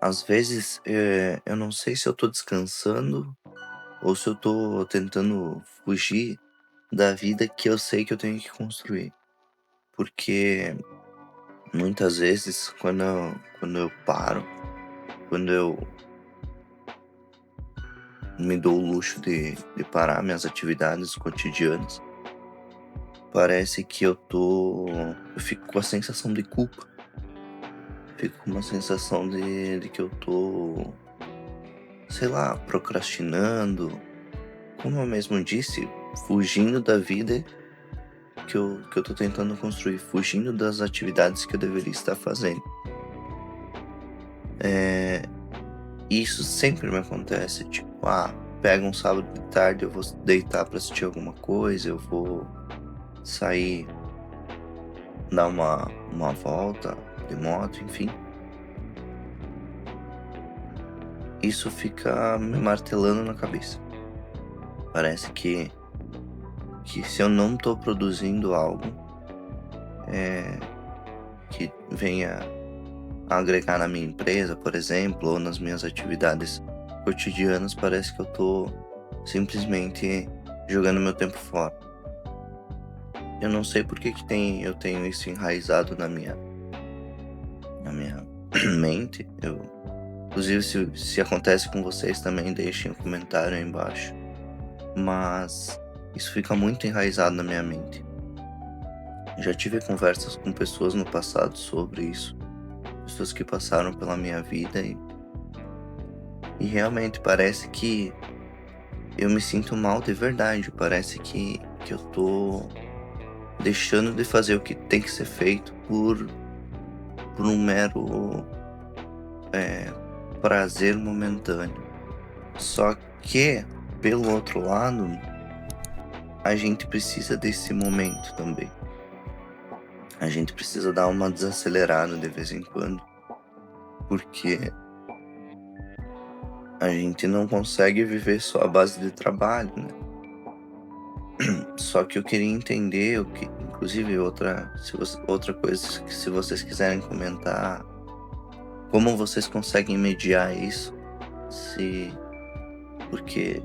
Às vezes, eu não sei se eu tô descansando ou se eu tô tentando fugir da vida que eu sei que eu tenho que construir. Porque muitas vezes quando eu paro, quando eu me dou o luxo de parar minhas atividades cotidianas, parece que eu fico com a sensação de culpa, fico com uma sensação de que eu tô, sei lá, procrastinando. Como eu mesmo disse, fugindo da vida que eu tô tentando construir, fugindo das atividades que eu deveria estar fazendo. Eh, Isso sempre me acontece, tipo, pega um sábado de tarde, eu vou deitar pra assistir alguma coisa, eu vou sair, dar uma volta de moto, enfim. Isso fica me martelando na cabeça. Parece que se eu não tô produzindo algo, eh, que venha agregar na minha empresa, por exemplo, ou nas minhas atividades cotidianas, parece que eu tô simplesmente jogando meu tempo fora. Eu não sei por que que eu tenho isso enraizado na minha mente. Inclusive, se acontece com vocês também, deixem um comentário aí embaixo. Mas isso fica muito enraizado na minha mente. Já tive conversas com pessoas no passado sobre isso, pessoas que passaram pela minha vida e realmente parece que eu me sinto mal de verdade. Parece que eu tô deixando de fazer o que tem que ser feito por um mero eh, prazer momentâneo. Só que, pelo outro lado, a gente precisa desse momento também. A gente precisa dar uma desacelerada de vez em quando, porque a gente não consegue viver só à base de trabalho, né? Só que eu queria entender o que, inclusive outra coisa que se vocês quiserem comentar, como vocês conseguem mediar isso, se porque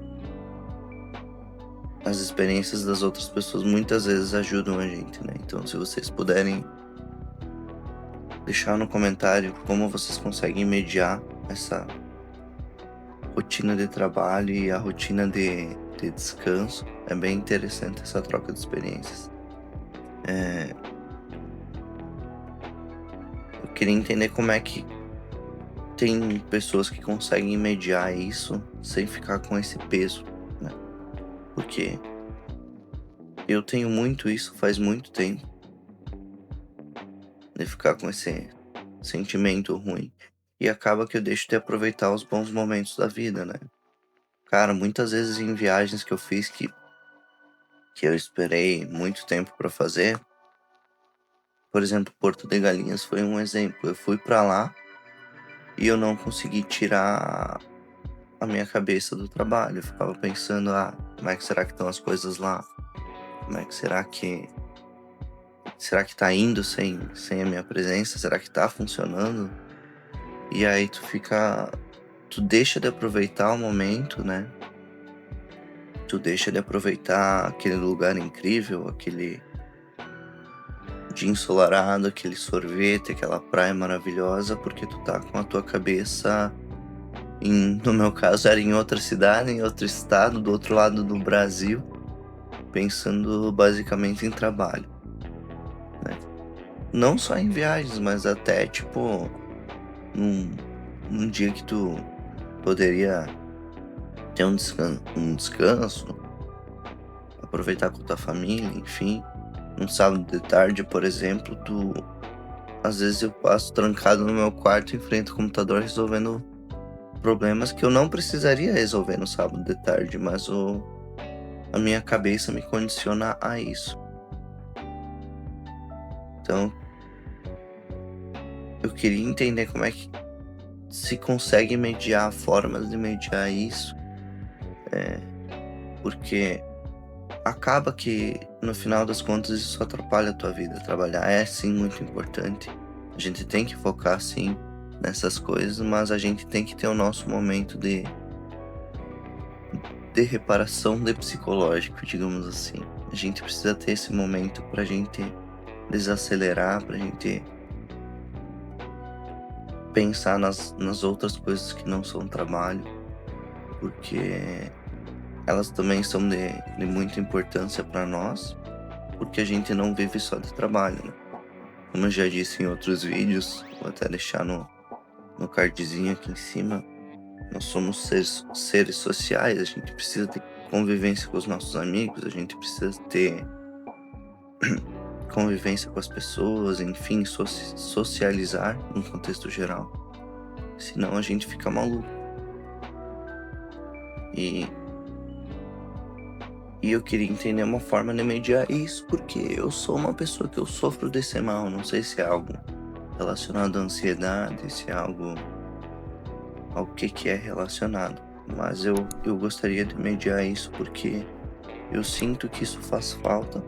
as experiências das outras pessoas muitas vezes ajudam a gente, né? Então, se vocês puderem deixar no comentário como vocês conseguem mediar essa rotina de trabalho e a rotina de descanso, é bem interessante essa troca de experiências. Eh, eu queria entender como é que tem pessoas que conseguem mediar isso sem ficar com esse peso, né? Porque eu tenho muito isso faz muito tempo, de ficar com esse sentimento ruim. E acaba que eu deixo de aproveitar os bons momentos da vida, né? Cara, muitas vezes em viagens que eu fiz que eu esperei muito tempo pra fazer, por exemplo, Porto de Galinhas foi um exemplo. Eu fui pra lá e eu não consegui tirar a minha cabeça do trabalho. Eu ficava pensando, como é que será que estão as coisas lá? Como é que será que tá indo sem a minha presença? Será que tá funcionando? E aí tu deixa de aproveitar o momento, né? Tu deixa de aproveitar aquele lugar incrível, aquele dia ensolarado, aquele sorvete, aquela praia maravilhosa, porque tu tá com a tua cabeça no meu caso era em outra cidade, em outro estado, do outro lado do Brasil, pensando basicamente em trabalho, né? Não só em viagens, mas até tipo num, num dia que tu poderia ter um descanso, aproveitar com tua família, enfim. Um sábado de tarde, por exemplo, às vezes eu passo trancado no meu quarto em frente ao computador resolvendo problemas que eu não precisaria resolver no sábado de tarde, mas a minha cabeça me condiciona a isso. Então, eu queria entender como é que se consegue mediar, formas de mediar isso, porque acaba que no final das contas isso atrapalha a tua vida. Trabalhar é sim muito importante. A gente tem que focar sim, nessas coisas, mas a gente tem que ter o nosso momento de reparação de psicológico, digamos assim. A gente precisa ter esse momento pra gente desacelerar, pra gente pensar nas outras coisas que não são trabalho, porque elas também são de muita importância para nós, porque a gente não vive só de trabalho, né? Como eu já disse em outros vídeos, vou até deixar no cardzinho aqui em cima, nós somos seres sociais, a gente precisa ter convivência com os nossos amigos, a gente precisa ter convivência com as pessoas, enfim, socializar num contexto geral. Senão a gente fica maluco. E eu queria entender uma forma de mediar isso, porque eu sou uma pessoa que eu sofro desse mal. Não sei se é algo relacionado à ansiedade, se é algo ao que é relacionado. Mas eu gostaria de mediar isso porque eu sinto que isso faz falta.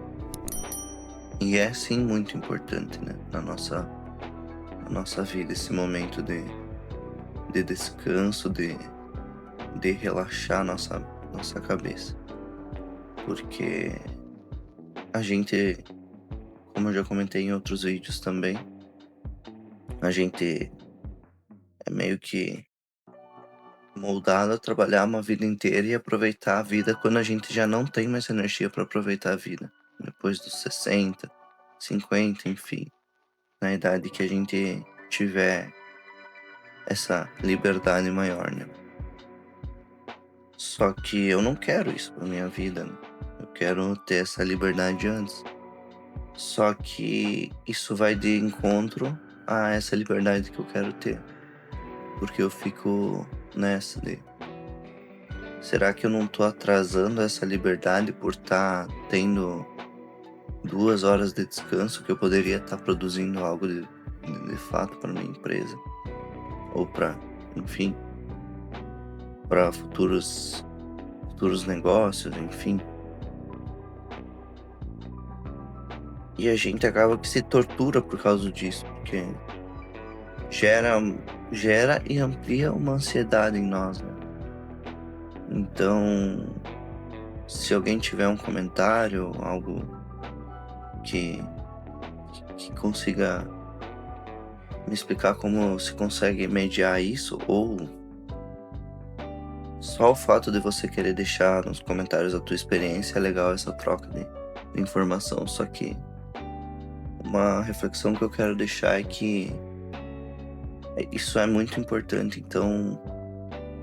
E é sim muito importante, né? Na nossa vida, esse momento de descanso, de relaxar nossa cabeça. Porque a gente, como eu já comentei em outros vídeos também, a gente é meio que moldado a trabalhar uma vida inteira e aproveitar a vida quando a gente já não tem mais energia para aproveitar a vida. Depois dos 60, 50, enfim, na idade que a gente tiver essa liberdade maior, né? Só que eu não quero isso pra minha vida, né? Eu quero ter essa liberdade antes. Só que isso vai de encontro a essa liberdade que eu quero ter. Porque eu fico nessa de... Será que eu não tô atrasando essa liberdade por estar tendo 2 horas de descanso que eu poderia estar produzindo algo de fato para minha empresa? Ou para, enfim, para futuros negócios, enfim. E a gente acaba que se tortura por causa disso, porque gera e amplia uma ansiedade em nós, né? Então, se alguém tiver um comentário, algo que consiga me explicar como se consegue mediar isso, ou só o fato de você querer deixar nos comentários a tua experiência, é legal essa troca de informação. Só que uma reflexão que eu quero deixar é que isso é muito importante, então,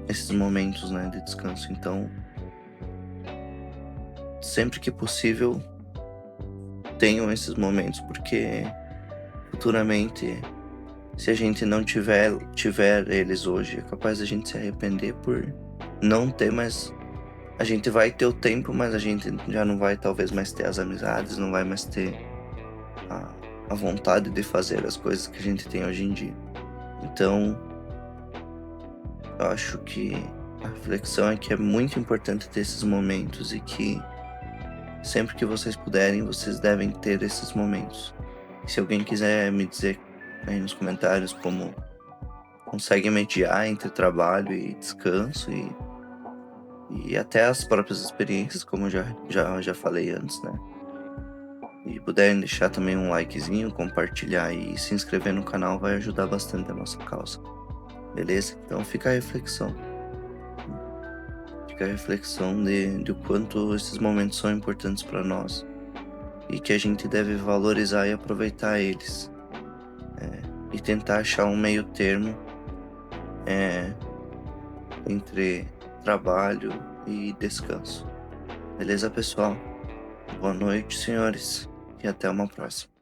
esses momentos, né, de descanso. Então, sempre que possível, tenham esses momentos, porque futuramente, se a gente não tiver eles hoje, é capaz da gente se arrepender por não ter mais. A gente vai ter o tempo, mas a gente já não vai talvez mais ter as amizades, não vai mais ter a vontade de fazer as coisas que a gente tem hoje em dia. Então, eu acho que a reflexão é que é muito importante ter esses momentos e que sempre que vocês puderem, vocês devem ter esses momentos. E se alguém quiser me dizer aí nos comentários como consegue mediar entre trabalho e descanso e até as próprias experiências, como eu já falei antes, né? E puderem deixar também um likezinho, compartilhar e se inscrever no canal vai ajudar bastante a nossa causa. Beleza? Então fica a reflexão. Fica a reflexão de o quanto esses momentos são importantes para nós e que a gente deve valorizar e aproveitar eles. E tentar achar um meio termo entre trabalho e descanso. Beleza, pessoal? Boa noite, senhores, e até uma próxima.